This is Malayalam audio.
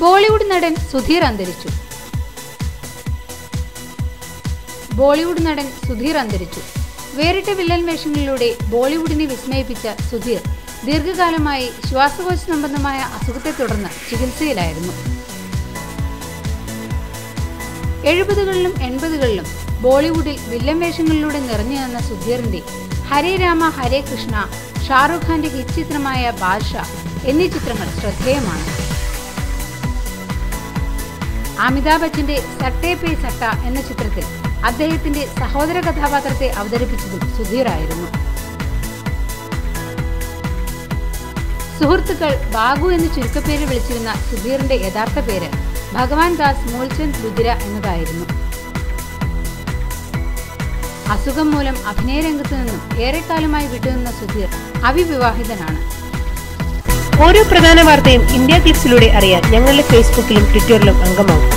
ബോളിവുഡ് നടൻ സുധീർ അന്തരിച്ചു. വേറിട്ട വില്ലൻ വേഷങ്ങളിലൂടെ ബോളിവുഡിനെ വിസ്മയിപ്പിച്ച സുധീർ ദീർഘകാലമായി ശ്വാസകോശ സംബന്ധമായ അസുഖത്തെ തുടർന്ന് ചികിത്സയിലായിരുന്നു. 70കളിലും 80കളിലും ബോളിവുഡിൽ വില്ലൻ വേഷങ്ങളിലൂടെ നിറഞ്ഞു നിന്ന സുധീറിന്റെ ഹരേ രാമ ഹരേ കൃഷ്ണ, ഷാറുഖ് ഖാന്റെ ഹിറ്റ് ചിത്രമായ ബാദ്ഷാ എന്നീ ചിത്രങ്ങൾ ശ്രദ്ധേയമാണ്. അമിതാഭ് ബച്ചന്റെ സട്ടേ പേ സട്ട എന്ന ചിത്രത്തിൽ അദ്ദേഹത്തിന്റെ സഹോദര കഥാപാത്രത്തെ അവതരിപ്പിച്ചതും സുധീറായിരുന്നു. സുഹൃത്തുക്കൾ ബാഗു എന്ന് ചുരുക്കപ്പേര് വിളിച്ചിരുന്ന സുധീറിന്റെ യഥാർത്ഥ പേര് ഭഗവാൻ ദാസ് മൂൽചന്ദ് ലുധിര എന്നതായിരുന്നു. അസുഖം മൂലം അഭിനയരംഗത്തു നിന്നും ഏറെക്കാലമായി വിട്ടുനിന്ന സുധീർ അവിവാഹിതനാണ്. ഓരോ പ്രധാന വാർത്തയും ഇന്ത്യ ക്ലിപ്സിലൂടെ അറിയാൻ ഞങ്ങളുടെ ഫേസ്ബുക്കിലും ട്വിറ്ററിലും അംഗമാകും.